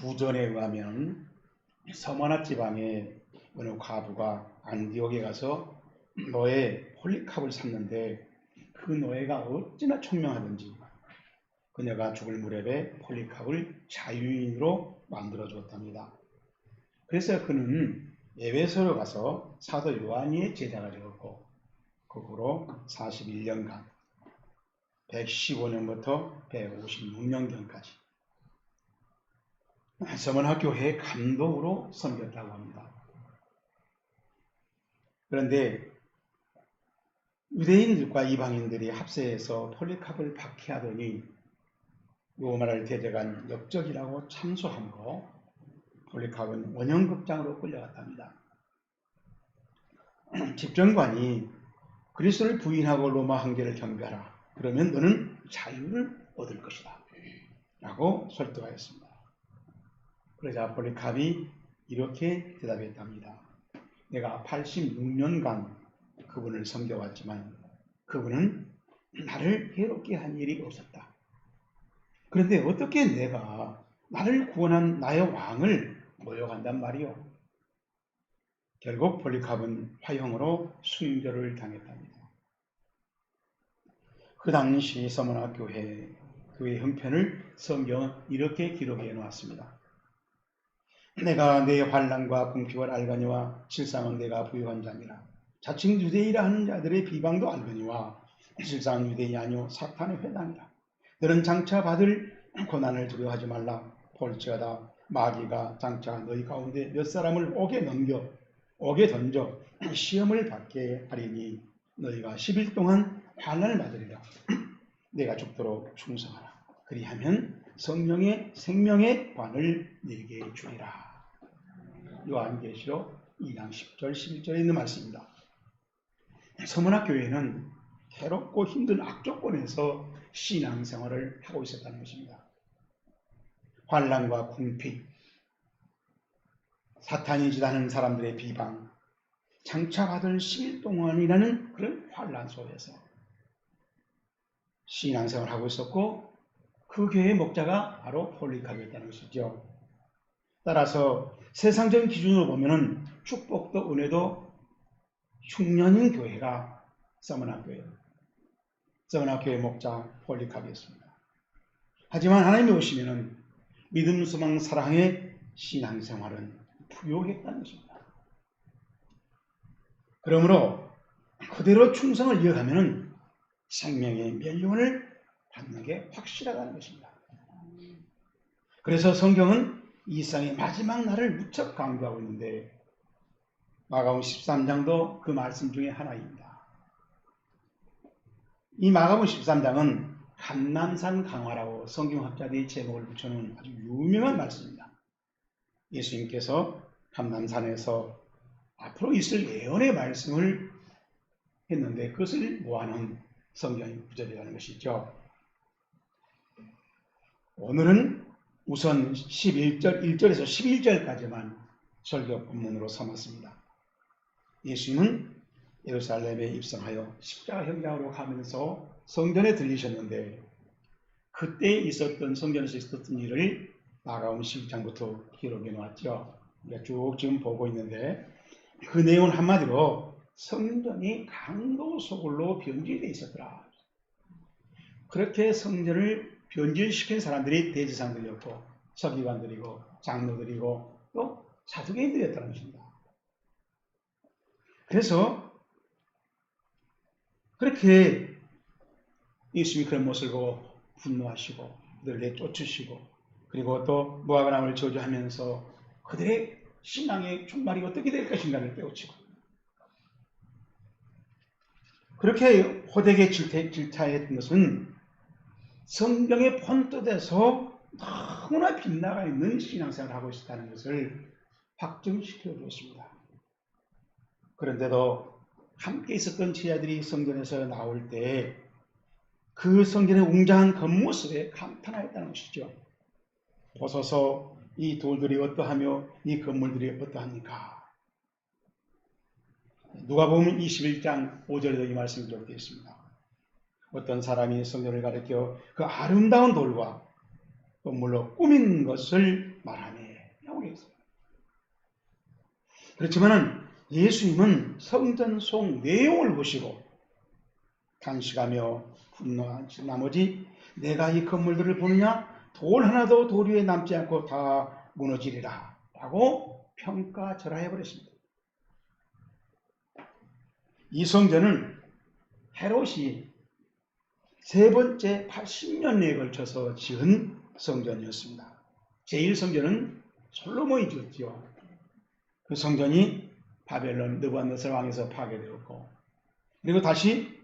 구전에 의하면 서머나 지방의 어느 과부가 안디옥에 가서 노예 폴리캅을 샀는데 그 노예가 어찌나 총명하든지 그녀가 죽을 무렵에 폴리캅을 자유인으로 만들어 주었답니다. 그래서 그는 에베소로 가서 사도 요한의 제자가 되었고 그 후로 41년간 115년부터 156년경까지 서문학교회 감독으로 섬겼다고 합니다. 그런데 유대인들과 이방인들이 합세해서 폴리캅을 박해하더니 로마를 데려간 역적이라고 참소함으로 폴리캅은 원형극장으로 끌려갔답니다. 집정관이 그리스도를 부인하고 로마 황제를 경배하라. 그러면 너는 자유를 얻을 것이다. 라고 설득하였습니다. 그러자 폴리캅이 이렇게 대답했답니다. 내가 86년간 그분을 섬겨왔지만 그분은 나를 해롭게 한 일이 없었다. 그런데 어떻게 내가 나를 구원한 나의 왕을 모욕한단 말이오? 결국 폴리캅은 화형으로 순교를 당했답니다. 그 당시 서머나 교회 형편을 성경은 이렇게 기록해 놓았습니다. 내가 내 환난과 궁핍을 알거니와 실상은 내가 부유한 자니라. 자칭 유대인이라 하는 자들의 비방도 알거니와 실상 유대인이 아니오 사탄의 회당이라. 너는 장차 받을 고난을 두려워하지 말라. 볼지어다 마귀가 장차 너희 가운데 몇 사람을 옥에 던져 시험을 받게 하리니 너희가 10일 동안 환난을 받으리라. 내가 죽도록 충성하라. 그리하면 성령의 생명의 관을 네게 주리라. 요한계시록 2장 10절 11절에 있는 말씀입니다. 서문학 교회는 괴롭고 힘든 악조건에서 신앙생활을 하고 있었다는 것입니다. 환난과 궁핍, 사탄이 짓하는 사람들의 비방, 장차 받을 10일 동안이라는 그런 환난 속에서 신앙생활을 하고 있었고 그 교회의 목자가 바로 폴리캅이었다는 것이죠. 따라서 세상적인 기준으로 보면 축복도 은혜도 흉년인 교회가 서문학교예요. 서문학교의 목자 폴리캅이었습니다. 하지만 하나님이 오시면 믿음, 소망, 사랑의 신앙생활은 부요했다는 것입니다. 그러므로 그대로 충성을 이어가면 생명의 멸류관을 받는 게 확실하다는 것입니다. 그래서 성경은 이 세상의 마지막 날을 무척 강조하고 있는데 마가복음 13장도 그 말씀 중에 하나입니다. 이 마가복음 13장은 감람산 강화라고 성경학자들이 제목을 붙여놓은 아주 유명한 말씀입니다. 예수님께서 감람산에서 앞으로 있을 예언의 말씀을 했는데 그것을 모아놓은 성경의 구절이라는 것이죠. 오늘은 우선 1절에서 11절까지만 설교 본문으로 삼았습니다. 예수님은 예루살렘에 입성하여 십자가 현장으로 가면서 성전에 들리셨는데 그때 있었던 성전에서 있었던 일을 마가복음 11장부터 기록해 놓았죠. 우리가 쭉 지금 보고 있는데 그 내용은 한마디로 성전이 강도 소굴로 변질되어 있었더라. 그렇게 성전을 변질시킨 사람들이 대제사장들이었고 서기관들이고 장로들이고 또 사두개인들이었다는 것입니다. 그래서 그렇게 예수님이 그런 모습을 보고 분노하시고 그들을 내쫓으시고 그리고 또 모압의 남을 저주하면서 그들의 신앙의 종말이 어떻게 될 것인가를 깨우치고 그렇게 호되게 질타했던 것은 성경의 본뜻에서 너무나 빗나가 있는 신앙생활을 하고 있었다는 것을 확증시켜 주었습니다. 그런데도 함께 있었던 제자들이 성전에서 나올 때 그 성전의 웅장한 겉모습에 감탄하였다는 것이죠. 보소서 이 돌들이 어떠하며 이 건물들이 어떠합니까? 누가복음 21장 5절에도 이 말씀이 기록되어 있습니다. 어떤 사람이 성전을 가리켜 그 아름다운 돌과 건물로 꾸민 것을 말하네 라고 했어요. 그렇지만은 예수님은 성전 속 내용을 보시고 간식하며 분노한 나머지 내가 이 건물들을 보느냐 돌 하나도 돌 위에 남지 않고 다 무너지리라 라고 평가절하해 버렸습니다. 이 성전은 헤롯이 세 번째 80년에 걸쳐서 지은 성전이었습니다. 제1성전은 솔로몬이 지었지요. 그 성전이 바벨론 느부갓네살 왕에서 파괴되었고 그리고 다시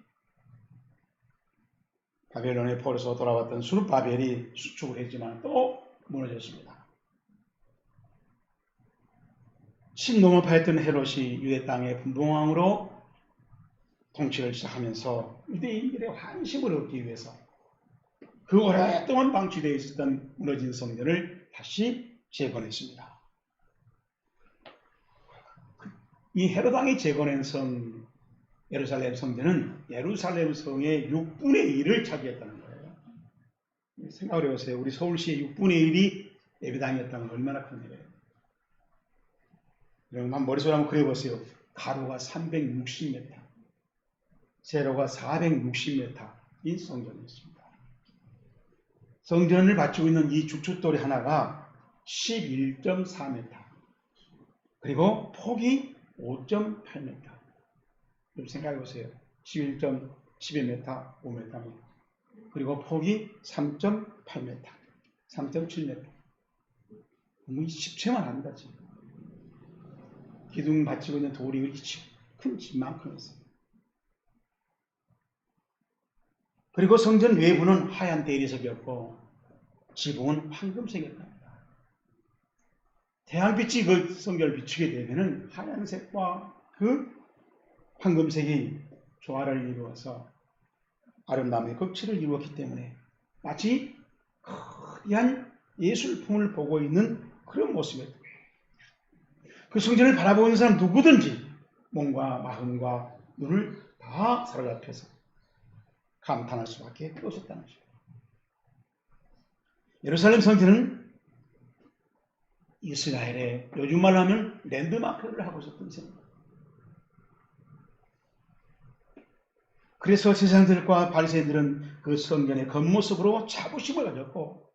바벨론의 포로에서 돌아왔던 수르바벨이 수축을 했지만 또 무너졌습니다. 신노마파였던 헤롯이 유대 땅의 분봉왕으로 통치를 시작하면서 유대인들의 환심을 얻기 위해서 그 오랫동안 방치되어 있었던 무너진 성전을 다시 재건했습니다. 이 헤롯 왕이 재건한 성 예루살렘 성전은 예루살렘 성의 6분의 1을 차지했다는 거예요. 생각을 해보세요. 우리 서울시의 6분의 1이 예배당이었다면 얼마나 큰 일이에요. 여러분 한번 머릿속에 한번 그려보세요. 가로가 360m, 세로가 460m인 성전이었습니다. 성전을 받치고 있는 이 주춧돌이 하나가 11.4m, 그리고 폭이 5.8m. 좀 생각해 보세요. 11.11m, 5m, 그리고 폭이 3.8m, 3.7m. 뭐 10채만 한다 지금. 기둥 받치고 있는 돌이 큰 집만큼 있어요. 그리고 성전 외부는 하얀 대리석이었고 지붕은 황금색이었답니다. 태양빛이 그 성전을 비추게 되면은 하얀색과 그 황금색이 조화를 이루어서 아름다움의 극치를 이루었기 때문에 마치 거대한 예술품을 보고 있는 그런 모습이었다. 그 성전을 바라보고 있는 사람 누구든지 몸과 마음과 눈을 다 사로잡혀서 감탄할 수밖에 없었다는 것입니다. 예루살렘 성전은 이스라엘의 요즘 말로 하면 랜드마크를 하고 있었던 성입니다. 그래서 세상들과 바리새인들은 그 성전의 겉모습으로 자부심을 가졌고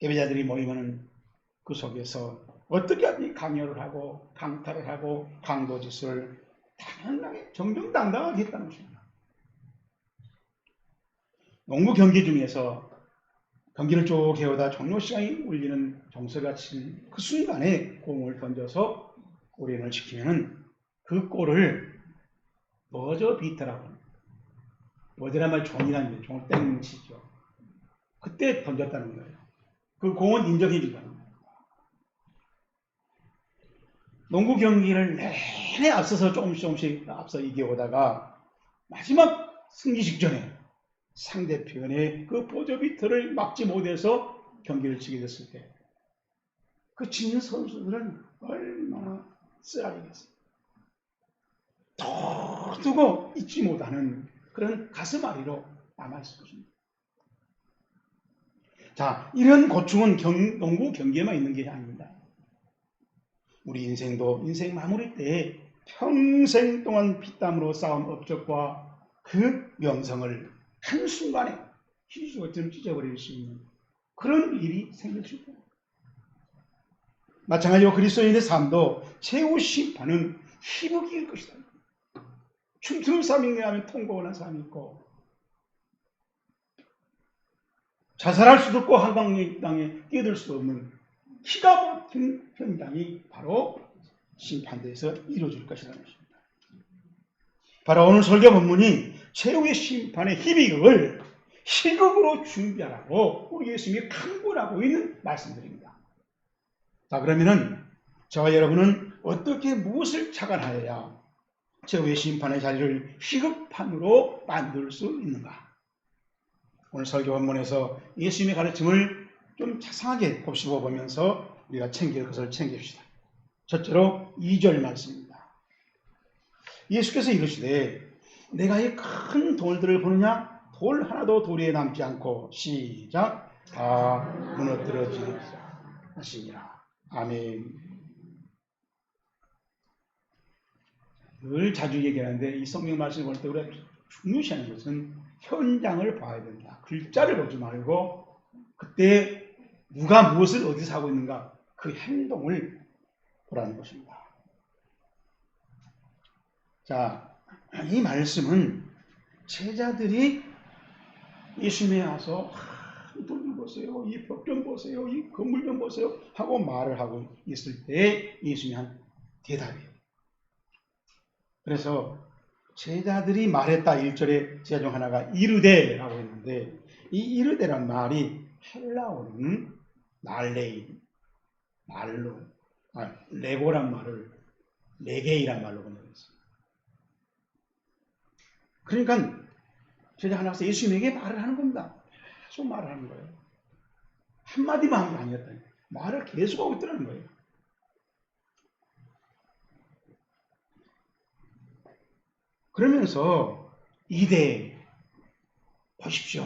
예배자들이 모이면 그 속에서 어떻게 하든지 강요를 하고 강탈을 하고 강도짓을 당연하게 정정당당하게 했다는 것입니다. 농구 경기 중에서 경기를 쭉 해오다 종료 시간이 울리는 정서가 친 그 순간에 공을 던져서 골인을 시키면은 그 골을 버저 비터라고 합니다. 버저란 말 종이라는 거예요. 종을 땡 치죠. 그때 던졌다는 거예요. 그 공은 인정해 주는 거예요. 농구 경기를 내내 앞서서 조금씩 앞서 이겨오다가 마지막 승리 직전에 상대편의 그 버저비터를 막지 못해서 경기를 치게 됐을 때 그 치는 선수들은 얼마나 쓰라리겠어요. 두고 잊지 못하는 그런 가슴앓이로 남아있을 것입니다. 자, 이런 고충은 농구 경기에만 있는 게 아닙니다. 우리 인생도 인생 마무리 때에 평생 동안 피땀으로 쌓은 업적과 그 명성을 한순간에 희주처럼 찢어버릴 수 있는 그런 일이 생길 수 있다. 마찬가지로 그리스도인의 삶도 최후 심판은 희극일 것이다. 춤추는 삶이 있냐면 통곡하는 삶이 있고 자살할 수도 없고 한강의 땅에 뛰어들 수도 없는 기가 막힌 현장이 바로 심판대에서 이루어질 것이라는 것입니다. 바로 오늘 설교 본문이 최후의 심판의 희비극을 희극으로 준비하라고 우리 예수님이 강구하고 있는 말씀들입니다. 자, 그러면은 저와 여러분은 어떻게 무엇을 착안하여야 최후의 심판의 자리를 희극판으로 만들 수 있는가? 오늘 설교 본문에서 예수님의 가르침을 좀 자세하게 곱씹어 보면서 우리가 챙길 것을 챙깁시다. 첫째로 2절 말씀입니다. 예수께서 이르시되 내가 이 큰 돌들을 보느냐? 돌 하나도 도리에 남지 않고 시작 다 무너뜨려지는 하시니라. 아멘. 늘 자주 얘기하는데 이 성경 말씀을 볼 때 우리가 중요시하는 것은 현장을 봐야 된다. 글자를 보지 말고 그때 누가 무엇을 어디서 하고 있는가 그 행동을 보라는 것입니다. 자, 이 말씀은 제자들이 예수님에 와서 이 돌 좀 보세요, 이 벽 좀 보세요, 이 건물 좀 보세요 하고 말을 하고 있을 때 예수님이 한 대답이에요. 그래서 제자들이 말했다 1절에 제자 중 하나가 이르되라고 했는데 이 이르되란 말이 헬라어는 날레인 말로 레고란 말을 레게이란 말로 번역했어요. 그러니까 제자 하나가 예수님에게 말을 하는 겁니다. 계속 말을 하는 거예요. 한마디만 한 게 아니었다. 말을 계속하고 있더라는 거예요. 그러면서 이대 보십시오.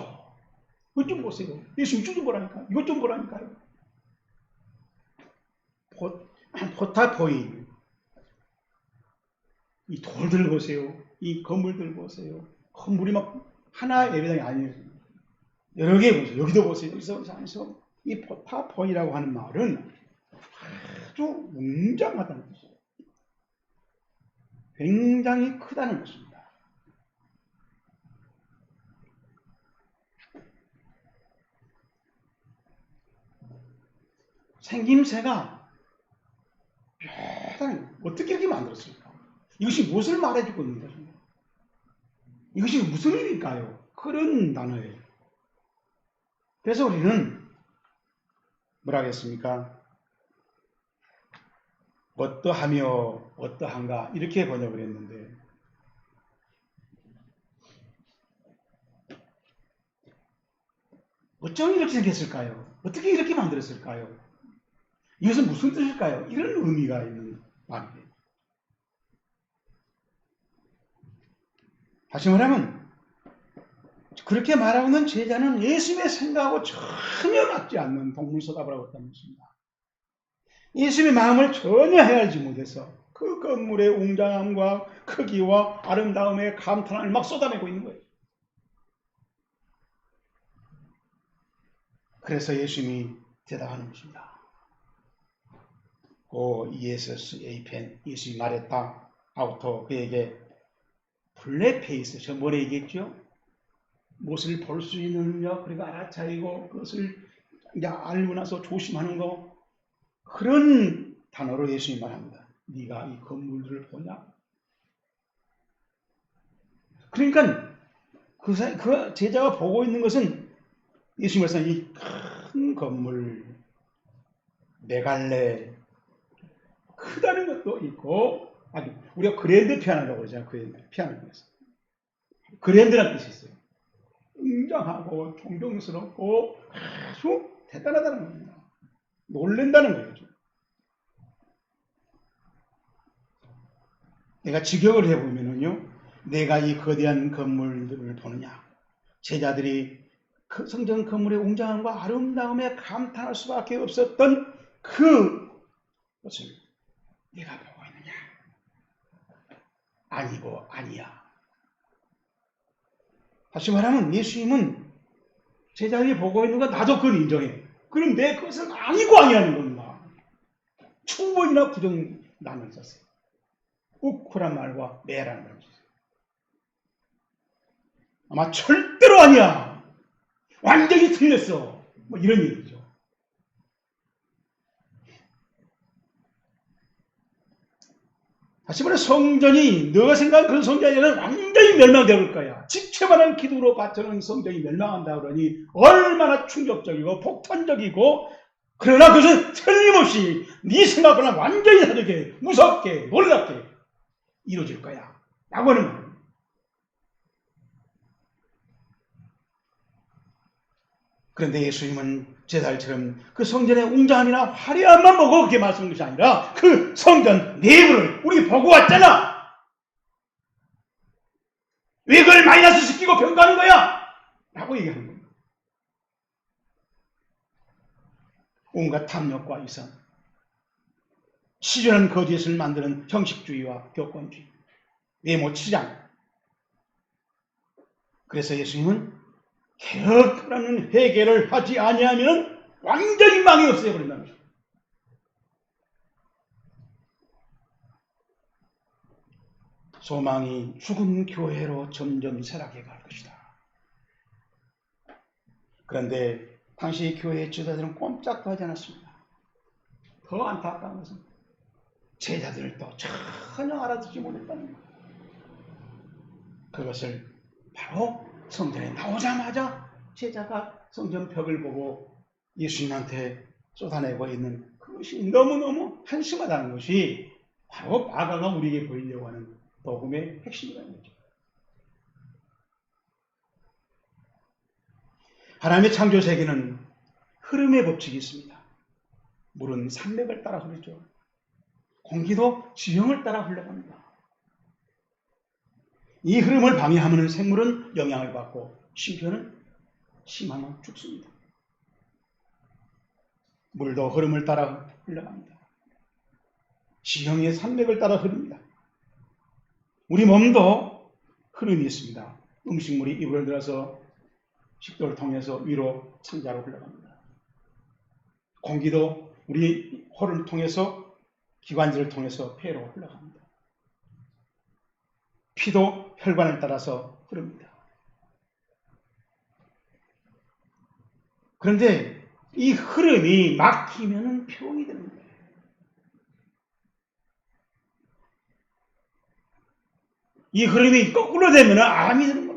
이것 좀 보세요. 예수 이것 좀 보라니까. 이것 좀 보라니까요. 포타포인 이 돌들 보세요. 이 건물들 보세요. 건물이 막 하나 예배당이 아니에요. 여러 개 보세요. 여기도 보세요. 여기서 이 포타포이라고 하는 말은 아주 웅장하다는 것이에요. 굉장히 크다는 것입니다. 생김새가 대단히 어떻게 이렇게 만들었을까? 이것이 무엇을 말해주고 있는 것입니까? 이것이 무슨 의미일까요? 그런 단어예요. 그래서 우리는 뭐라 하겠습니까? 어떠하며 어떠한가 이렇게 번역을 했는데 어쩜 이렇게 생겼을까요? 어떻게 이렇게 만들었을까요? 이것은 무슨 뜻일까요? 이런 의미가 있는 말이에요. 다시 말하면 그렇게 말하고 있는 제자는 예수님의 생각하고 전혀 맞지 않는 동물서답을 하고 있다는 것입니다. 예수님의 마음을 전혀 헤아리지 못해서 그 건물의 웅장함과 크기와 아름다움에 감탄을 막 쏟아내고 있는 거예요. 그래서 예수님이 대답하는 것입니다. 고 ESSA펜 예수님이 말했다. 아우터 그에게 블랙페이스 저 뭐래 얘기했죠? 무엇을 볼 수 있는 능력 그리고 알아차리고 그것을 이제 알고 나서 조심하는 거 그런 단어로 예수님이 말합니다. 네가 이 건물들을 보냐? 그러니까 그 제자가 보고 있는 것은 예수님 말씀 이 큰 건물 메갈레 크다는 것도 있고 아주 우리가 그랜드 피아노라고 그러잖아요. 피아노에서 그랜드라는 뜻이 있어요. 웅장하고 존경스럽고 아주 대단하다는 겁니다. 놀랜다는 거예요. 내가 직역을 해보면요, 내가 이 거대한 건물들을 보느냐, 제자들이 그 성전 건물의 웅장함과 아름다움에 감탄할 수밖에 없었던 그것을 내가 보고 있느냐? 아니고 아니야. 다시 말하면 예수님은 제자들이 보고 있는 건 나도 그걸 인정해. 그런데 그것은 아니고 아니라는 겁니다. 충분히나 부정 나눌 썼어요. 우쿠란 말과 매라는 말을 썼어요. 아마 절대로 아니야. 완전히 틀렸어. 뭐 이런 얘기죠. 다시 말해 성전이 너가 생각한 그런 성전이 아니라 완전히 멸망되어 올 거야. 집채만한 기도로 바쳐놓은 성전이 멸망한다 그러니 얼마나 충격적이고 폭탄적이고 그러나 그것은 틀림없이 네 생각보다 완전히 다르게 무섭게 놀랍게 이루어질 거야. 라고 하는 말입니다. 그런데 예수님은 제자들처럼 그 성전의 웅장함이나 화려함만 보고 그렇게 말씀한 것이 아니라 그 성전 내부를 우리 보고 왔잖아. 왜 그걸 마이너스 시키고 평가하는 거야? 라고 얘기하는 겁니다. 온갖 탐욕과 이성, 치졸한 거짓을 만드는 형식주의와 교권주의, 외모 치장. 그래서 예수님은 개혁하는 회개를 하지 아니하면 완전히 망이 없어져버린다는 거죠. 소망이 죽은 교회로 점점 쇠락해 갈 것이다. 그런데 당시 교회의 지도자들은 꼼짝도 하지 않았습니다. 더 안타까운 것은 제자들을 또 전혀 알아듣지 못했다는 것. 그것을 바로 성전에 나오자마자 제자가 성전 벽을 보고 예수님한테 쏟아내고 있는 그것이 너무너무 한심하다는 것이 바로 마가가 우리에게 보이려고 하는 복음의 핵심이라는 거죠. 하나님의 창조 세계는 흐름의 법칙이 있습니다. 물은 산맥을 따라 흐르죠. 공기도 지형을 따라 흘러갑니다. 이 흐름을 방해하는 생물은 영향을 받고 심지어는 심하면 죽습니다. 물도 흐름을 따라 흘러갑니다. 지형의 산맥을 따라 흐릅니다. 우리 몸도 흐름이 있습니다. 음식물이 입을 들어서 식도를 통해서 위로 창자로 흘러갑니다. 공기도 우리 호를 통해서 기관지를 통해서 폐로 흘러갑니다. 피도 혈관을 따라서 흐릅니다. 그런데 이 흐름이 막히면 병이 되는 거예요. 이 흐름이 거꾸로 되면 암이 되는 겁니다.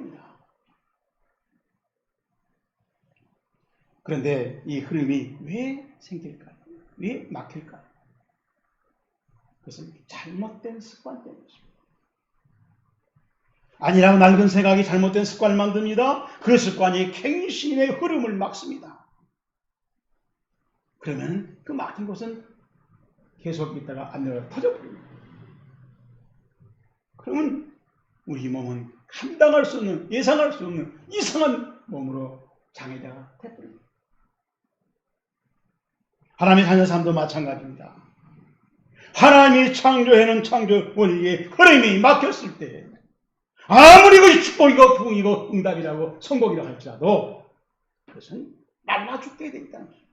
그런데 이 흐름이 왜 생길까요? 왜 막힐까요? 그것은 잘못된 습관 때문입니다. 아니라고 낡은 생각이 잘못된 습관을 만듭니다. 그 습관이 갱신의 흐름을 막습니다. 그러면 그 막힌 곳은 계속 있다가 안 내려 터져버립니다. 그러면 우리 몸은 감당할 수 없는, 예상할 수 없는 이상한 몸으로 장애자가 되어버립니다. 하나님의 자녀 삶도 마찬가지입니다. 하나님이 창조해놓은 창조 원리의 흐름이 막혔을 때 아무리 그것이 축복이고 부흥이고 응답이라고 선곡이라 할지라도 그것은 말라 죽게 돼 있다는 것입니다.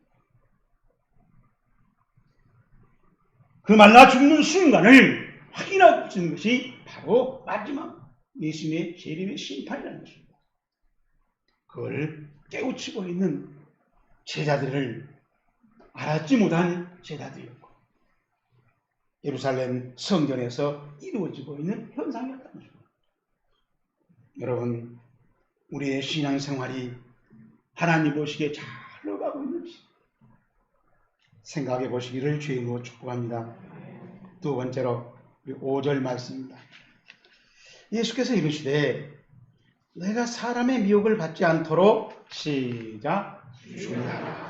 그 말라 죽는 순간을 확인하고 있는 것이 바로 마지막 예수님의 재림의 심판이라는 것입니다. 그걸 깨우치고 있는 제자들을 알았지 못한 제자들이었고 예루살렘 성전에서 이루어지고 있는 현상이었다는 것입니다. 여러분, 우리의 신앙생활이 하나님 보시기에 잘 흘러가고 있는지 생각해 보시기를 주님으로 축복합니다. 두 번째로 5절 말씀입니다. 예수께서 이르시되 내가 사람의 미혹을 받지 않도록 시작 주의하라.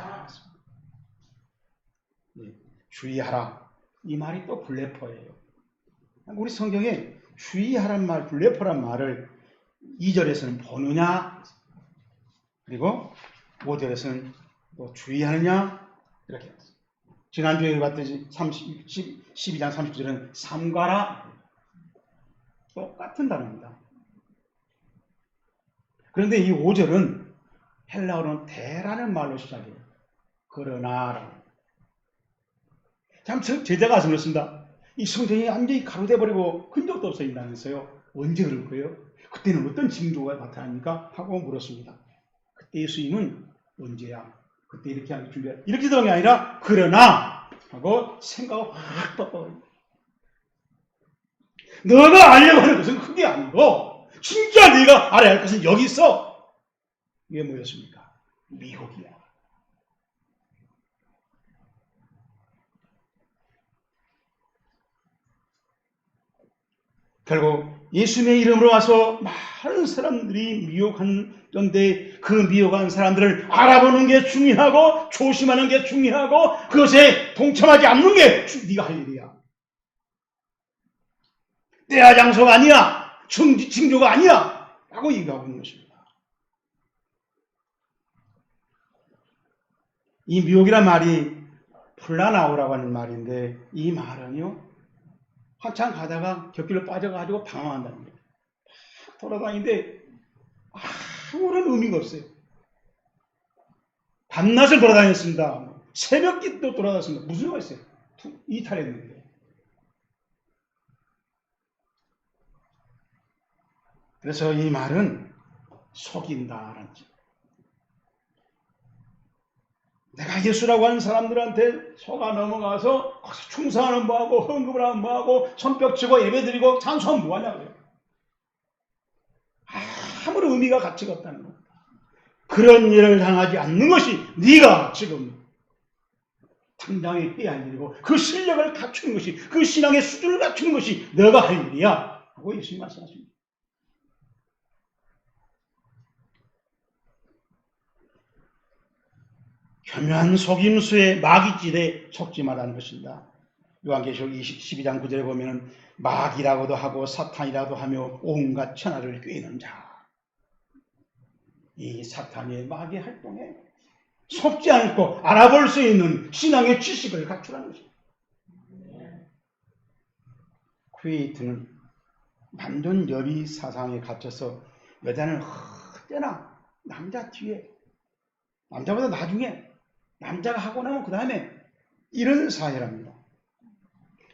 주의하라. 이 말이 또 블레퍼예요. 우리 성경에 주의하란 말, 블레퍼란 말을 2절에서는 보느냐, 그리고 5절에서는 또 주의하느냐, 이렇게 했어요. 지난주에 봤듯이 12장 39절은 삼가라, 똑같은 단어입니다. 그런데 이 5절은 헬라어로는 대라는 말로 시작해요. 그러나라고. 참 제자가 아슬렀습니다. 이 성전이 완전히 가로돼버리고 흔적도 없어진다면서요. 언제 그럴 거예요? 그때는 어떤 징조가 나타납니까? 하고 물었습니다. 그때 예수님은 언제야? 그때 이렇게 하는 준비야. 이렇게 되는 게 아니라 그러나 하고 생각을 확 바꿔요. 너가 알려고 하는 것은 그게 아니고 진짜 네가 알아야 할 것은 여기 있어. 이게 뭐였습니까? 미혹이야. 결국 예수님의 이름으로 와서 많은 사람들이 미혹하는데 그 미혹한 사람들을 알아보는 게 중요하고 조심하는 게 중요하고 그것에 동참하지 않는 게 네가 할 일이야. 때와 장소가 아니야. 징조가 아니야. 라고 얘기하고 있는 것입니다. 이 미혹이란 말이 플라나오라고 하는 말인데 이 말은요 한참 가다가 곁길로 빠져가지고 방황한다는 거예요. 돌아다니는데 아무런 의미가 없어요. 밤낮을 돌아다녔습니다. 새벽기도 돌아다녔습니다. 무슨 의미가 있어요? 이탈했는데. 그래서 이 말은 속인다라는 거죠. 내가 예수라고 하는 사람들한테 속아 넘어가서 충성하는 뭐하고 헌금을 하는 뭐하고 손뼉치고 예배드리고 찬송하면 뭐하냐고요. 아무런 의미가 가치가 없다는 겁니다. 그런 일을 당하지 않는 것이 네가 지금 당장에 해야 할 일이고 그 실력을 갖추는 것이 그 신앙의 수준을 갖추는 것이 너가 할 일이야 하고 예수님 말씀하십니다. 교묘한 속임수에 마귀질에 속지 말라는 것입니다. 요한계시록 12장 9절에 보면 마귀라고도 하고 사탄이라도 하며 온갖 천하를 꾀는 자. 이 사탄의 마귀 활동에 속지 않고 알아볼 수 있는 신앙의 지식을 갖추라는 것입니다. 쿠웨이트는 완전 여비 사상에 갇혀서 여자는 언제나 남자 뒤에 남자보다 나중에 남자가 하고 나면 그 다음에 이런 사회랍니다.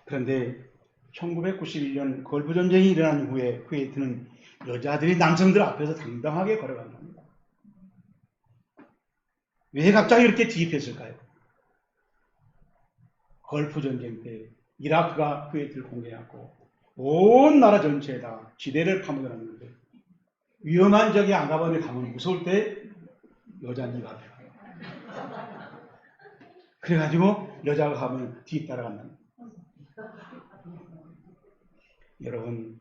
그런데 1991년 걸프전쟁이 일어난 후에 쿠웨이트는 여자들이 남성들 앞에서 당당하게 걸어간답니다. 왜 갑자기 이렇게 투입했을까요? 걸프전쟁 때 이라크가 쿠웨이트를 공격하고 온 나라 전체에다 지대를 파묻어놨는데 위험한 적이 안 가보니 가면 무서울 때 여자 니가 돼요. 그래가지고 여자가 가면 뒤 따라간다. 여러분,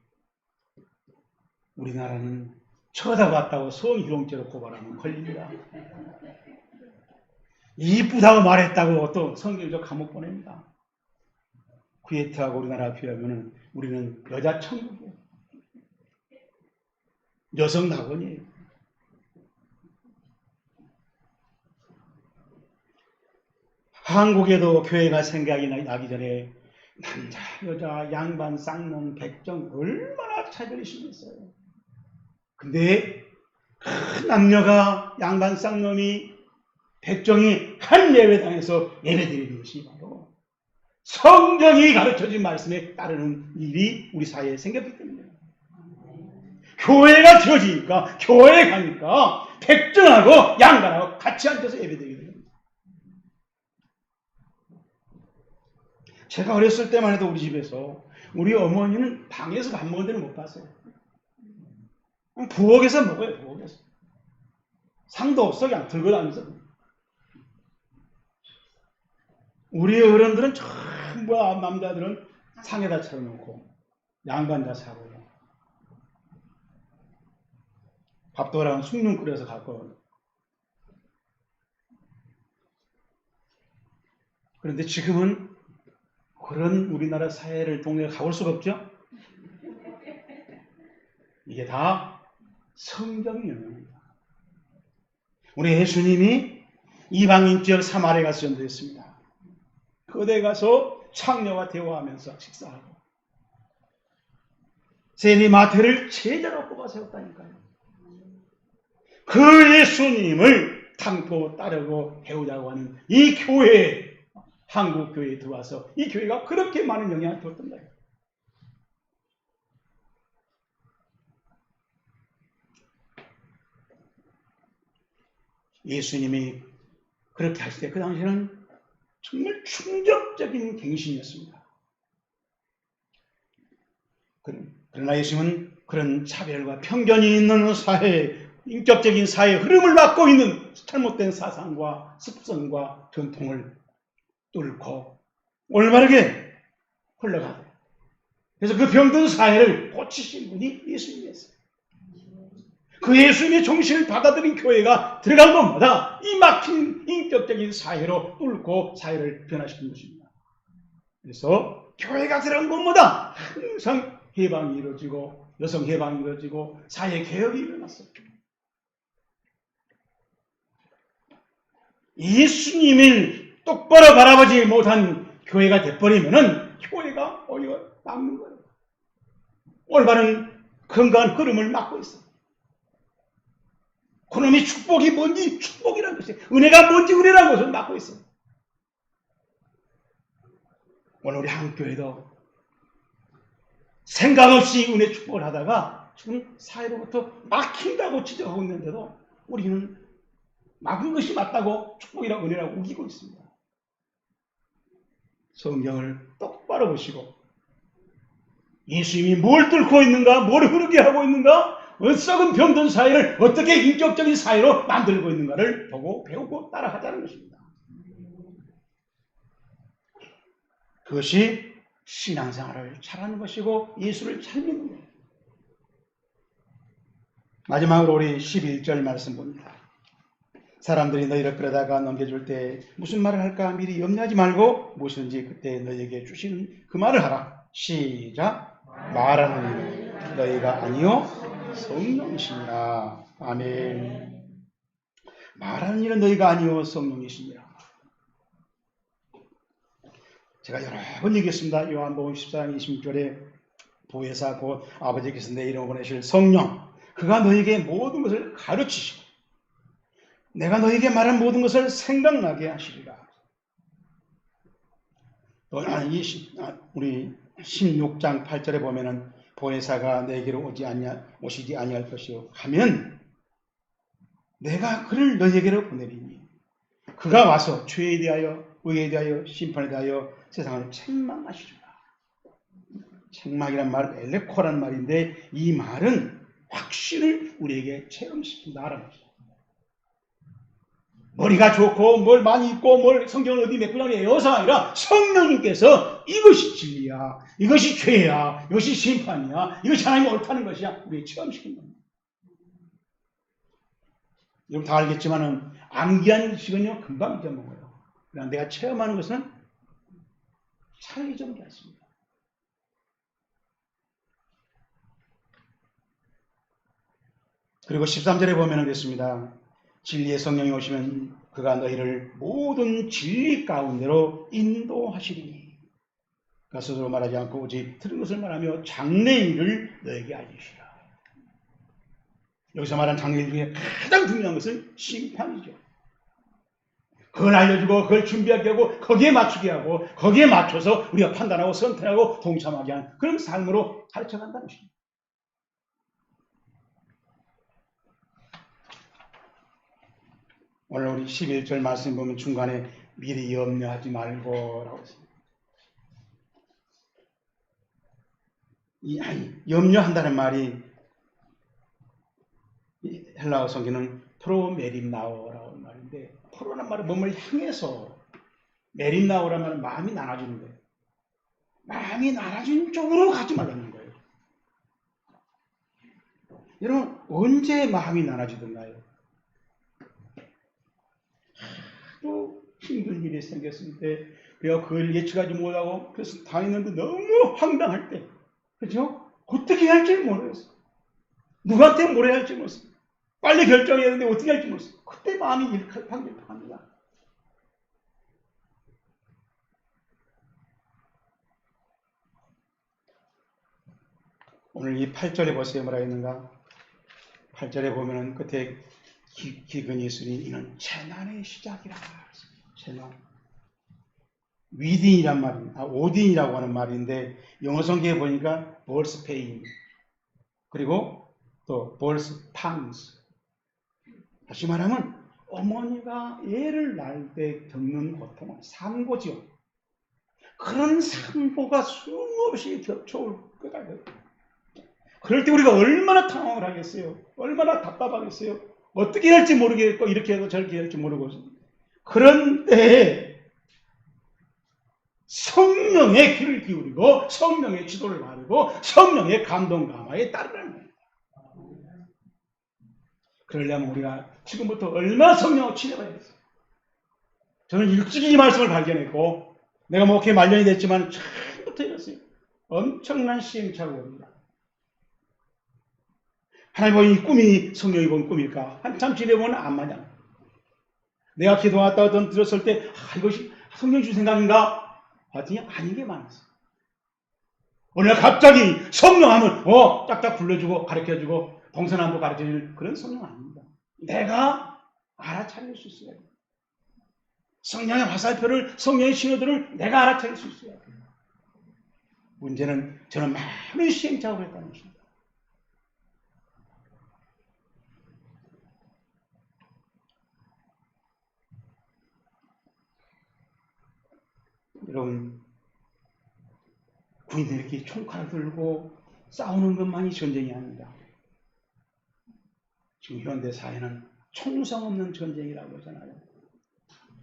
우리나라는 쳐다봤다고 성희롱죄로 고발하면 걸립니다. 이쁘다고 말했다고 또 성경적 감옥 보냅니다. 쿠웨이트하고 우리나라 비하면 우리는 여자 천국이에요. 여성 낙원이에요. 한국에도 교회가 생각이 나기 전에 남자, 여자, 양반, 쌍놈, 백정 얼마나 차별이 심했어요. 근데 그 남녀가 양반, 쌍놈이 백정이 한 예배당에서 예배드리는 것이 바로 성경이 가르쳐준 말씀에 따르는 일이 우리 사회에 생겼기 때문에 교회가 지어지니까 교회에 가니까 백정하고 양반하고 같이 앉아서 예배드리게 됩니다. 제가 어렸을 때만 해도 우리 집에서 우리 어머니는 방에서 밥 먹는 데는 못 봤어요. 부엌에서 먹어요. 부엌에서. 상도 없어 그냥 들고 다니면서. 우리 어른들은 전부 남자들은 상에다 차려놓고 양반 다 사고요. 밥도랑 숭늉 끓여서 갖고. 그런데 지금은 그런 우리나라 사회를 동네에 가볼 수가 없죠. 이게 다 성경의 영향입니다. 우리 예수님이 이방인 지역 사마리아 가서 전도했습니다. 그곳에 가서 창녀와 대화하면서 식사하고 세리 마태를 제자로 뽑아 세웠다니까요. 그 예수님을 탐토 따르고 배우자고 하는 이 교회에 한국 교회에 들어와서 이 교회가 그렇게 많은 영향을 줬던 거예요. 예수님이 그렇게 하실 때 그 당시에는 정말 충격적인 갱신이었습니다. 그러나 예수님은 그런 차별과 편견이 있는 사회, 인격적인 사회의 흐름을 막고 있는 잘못된 사상과 습성과 전통을 뚫고 올바르게 흘러가고 그래서 그 병든 사회를 고치신 분이 예수님이었어요. 그 예수님의 정신을 받아들인 교회가 들어간 것마다 이 막힌 인격적인 사회로 뚫고 사회를 변화시킨 것입니다. 그래서 교회가 들어간 것마다 항상 해방이 이루어지고 여성 해방이 이루어지고 사회 개혁이 일어났어요. 예수님을 똑바로 바라보지 못한 교회가 돼버리면은 교회가 오히려 막는 거예요. 올바른 건강한 흐름을 막고 있어요. 그놈이 축복이 뭔지 축복이라는 것이, 은혜가 뭔지 은혜라는 것을 막고 있어요. 오늘 우리 한국교회도 생각 없이 은혜 축복을 하다가 지금 사회로부터 막힌다고 지적하고 있는데도 우리는 막은 것이 맞다고 축복이라고 은혜라고 우기고 있습니다. 성경을 똑바로 보시고 예수님이 뭘 뚫고 있는가, 뭘 흐르게 하고 있는가, 썩은 병든 사회를 어떻게 인격적인 사회로 만들고 있는가를 보고 배우고 따라하자는 것입니다. 그것이 신앙생활을 잘하는 것이고 예수를 잘 믿는 거예요. 마지막으로 우리 11절 말씀 봅니다. 사람들이 너희를 끌어다가 넘겨줄 때 무슨 말을 할까 미리 염려하지 말고 무엇이든지 그때 너희에게 주시는 그 말을 하라. 시작. 말하는 일은 너희가 아니요 성령이시니라. 아멘. 말하는 일은 너희가 아니요 성령이시니라. 제가 여러 번 얘기했습니다. 요한복음 14장 26절에 보혜사 곧 아버지께서 내 이름을 보내실 성령, 그가 너희에게 모든 것을 가르치시고 내가 너희에게 말한 모든 것을 생각나게 하시리라. 우리 16장 8절에 보면은 보혜사가 내게로 오시지 아니할 것이요 하면 내가 그를 너희에게로 보내리니 그가 와서 죄에 대하여 의에 대하여 심판에 대하여 세상을 책망하시리라. 책망이란 말 엘레코란 말인데 이 말은 확신을 우리에게 체험시킨다라는 것이죠. 머리가 좋고 뭘 많이 읽고 뭘 성경을 어디 몇 구장에 외워서가 아니라 성령님께서 이것이 진리야, 이것이 죄야, 이것이 심판이야, 이것이 하나님이 옳다는 것이야 우리에게 체험시킨 겁니다. 여러분 다 알겠지만은 암기한 식은요 금방 잊어먹어요. 그러나 내가 체험하는 것은 잘 잊어먹지 않습니다. 그리고 13절에 보면 그랬습니다. 진리의 성령이 오시면 그가 너희를 모든 진리 가운데로 인도하시리니 그가 스스로 말하지 않고 오직 들은 것을 말하며 장래일을 너에게 알리시라. 여기서 말한 장래일 중에 가장 중요한 것은 심판이죠. 그걸 알려주고 그걸 준비하게 하고 거기에 맞추게 하고 거기에 맞춰서 우리가 판단하고 선택하고 동참하게 하는 그런 삶으로 가르쳐간다는 것입니다. 오늘 우리 11절 말씀 보면 중간에 미리 염려하지 말고 라고 했습니다. 염려한다는 말이 헬라어 성경은 프로메림나오라고 하는 말인데 프로란 말은 몸을 향해서 메림나오란 말은 마음이 나눠지는 거예요. 마음이 나눠진 쪽으로 가지 말라는 거예요. 여러분 언제 마음이 나눠지던가요? 또 힘든 일이 생겼을 때 내가 그걸 예측하지 못하고 그래서 당했는데 너무 황당할 때 그렇죠? 어떻게 해야 할지 모르겠어. 누구한테 뭐라 해야 할지 모르겠어. 빨리 결정해야 되는데 어떻게 할지 모르겠어. 그때 마음이 일팔방길합니다. 오늘 이 8절에 보세요. 뭐라 했는가? 8절에 보면은 끝에 기근이 있으니 이는 재난의 시작이라. 재난. 위딘이란 말입니다. 오딘이라고 하는 말인데 영어 성경에 보니까 벌스 페인 그리고 또 벌스 팡스. 다시 말하면 어머니가 애를 낳을 때 겪는 고통은 산고지요. 그런 산고가 수없이 겹쳐올 것 같아요. 그럴 때 우리가 얼마나 당황을 하겠어요. 얼마나 답답하겠어요. 어떻게 해야 할지 모르겠고 이렇게 해도 저렇게 해야 할지 모르고 그런 때에 성령의 귀를 기울이고 성령의 지도를 받고 성령의 감동 감화에 따르라는 거예요. 그러려면 우리가 지금부터 얼마나 성령을 치료해야겠어요. 저는 일찍이 이 말씀을 발견했고 내가 목회 말년이 됐지만 처음부터 이랬어요. 엄청난 시행착오가 옵니다. 하나님 보니 꿈이 성령이 본 꿈일까? 한참 지내보면 안 맞아. 내가 기도하다가 들었을 때 이것이 성령 주 생각인가? 봤더니 아닌 게 많았어. 어느 날 갑자기 성령 하면 짝짝 불러주고 가르쳐주고 동서남북 가르쳐주는 그런 성령 아닙니다. 내가 알아차릴 수 있어야 돼요. 성령의 화살표를, 성령의 신호들을 내가 알아차릴 수 있어야 돼요. 문제는 저는 많은 시행착오를 했다는 것입니다. 여러분, 군인들이 이렇게 총칼을 들고 싸우는 것만이 전쟁이 아닙니다. 지금 현대 사회는 총성 없는 전쟁이라고 하잖아요.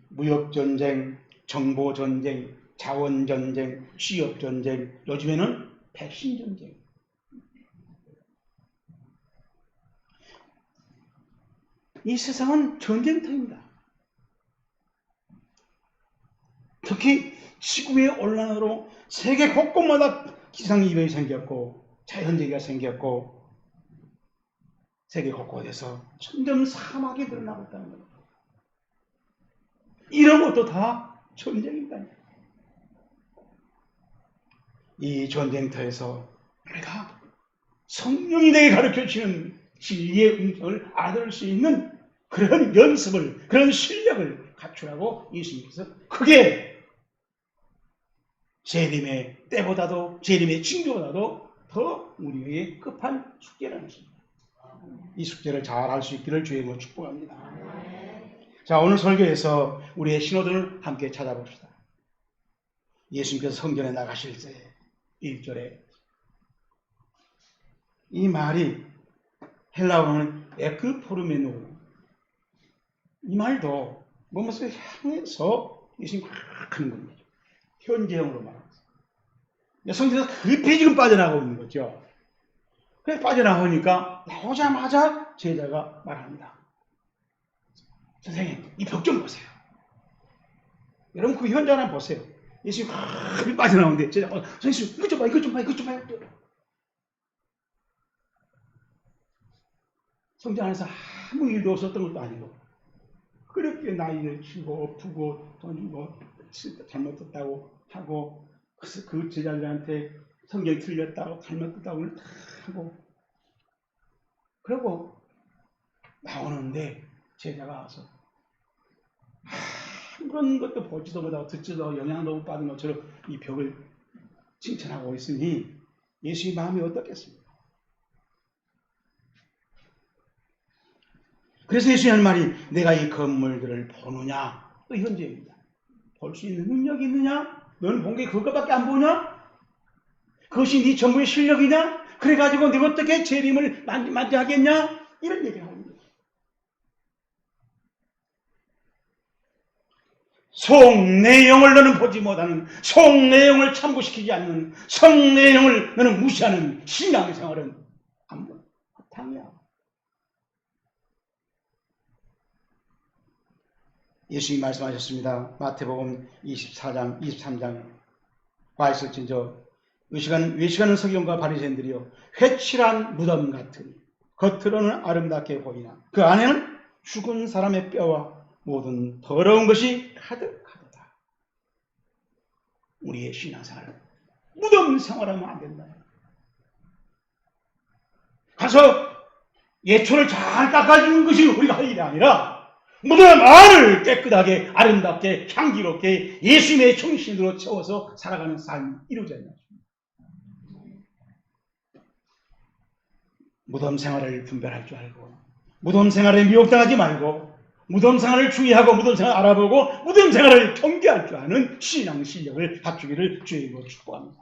무역전쟁, 정보전쟁, 자원전쟁, 취업전쟁, 요즘에는 백신전쟁. 이 세상은 전쟁터입니다. 특히 지구의 온난화로 세계 곳곳마다 기상이변이 생겼고 자연재해가 생겼고 세계 곳곳에서 점점 사막이 늘어나고 있다는 겁니다. 이런 것도 다 전쟁입니다. 이 전쟁터에서 우리가 성령이 내게 가르쳐주시는 진리의 음성을 알아들을 수 있는 그런 연습을, 그런 실력을 갖추라고 예수님께서 크게 재림의 때보다도, 재림의 징조보다도 더 우리에게 급한 숙제라는 것입니다. 이 숙제를 잘 할 수 있기를 주의 이름으로 축복합니다. 자, 오늘 설교에서 우리의 신호들을 함께 찾아봅시다. 예수님께서 성전에 나가실 때 1절에 이 말이 헬라어로는 에크포르메노, 이 말도 무엇을 향해서 예수님이 막 하는 겁니다. 현재형으로 말합니다. 성전에서 급히 지금 빠져나가고 있는 거죠. 그래서 빠져나오니까 나오자마자 제자가 말합니다. 선생님, 이 벽 좀 보세요. 여러분 그 현장 한번 보세요. 예수님이 급히 빠져나오는데 제자가 선생님 이것 좀 봐, 이것 좀 봐, 이것 좀 봐요. 성전 안에서 아무 일도 없었던 것도 아니고 그렇게 나이를 치고 엎고 돈 주고 잘못했다고 하고 그 제자들한테 성경이 틀렸다고 잘못했다고 다 하고 그러고 나오는데 제자가 와서 아무런 것도 보지도 못하고 듣지도 영향도 못 받은 것처럼 이 벽을 칭찬하고 있으니 예수의 마음이 어떻겠습니까? 그래서 예수님 하는 말이 내가 이 건물들을 보느냐? 또 현재입니다. 볼 수 있는 능력이 있느냐? 너는 본 게 그것밖에 안 보냐? 그것이 네 전부의 실력이냐? 그래가지고 네가 어떻게 재림을 맞이하겠냐? 이런 얘기를 하는 거예요. 성내용을 너는 보지 못하는, 성내용을 참고시키지 않는, 성내용을 너는 무시하는 신앙생활은 아무 바탕이야. 예수님이 말씀하셨습니다. 마태복음 24장, 23장에 와 있을진저 외식하는 서기관과 바리새인들이여 회칠한 무덤 같으니 겉으로는 아름답게 보이나 그 안에는 죽은 사람의 뼈와 모든 더러운 것이 가득하도다. 우리의 신앙생활은 무덤 생활하면 안 된다. 가서 예초를 잘 닦아주는 것이 우리가 할 일이 아니라 무덤 안을 깨끗하게 아름답게 향기롭게 예수님의 정신으로 채워서 살아가는 삶이 이루어져야 합니다. 무덤 생활을 분별할 줄 알고 무덤 생활에 미혹당하지 말고 무덤 생활을 주의하고 무덤 생활을 알아보고 무덤 생활을 경계할 줄 아는 신앙 실력을 갖추기를 주의 이름으로 축복합니다.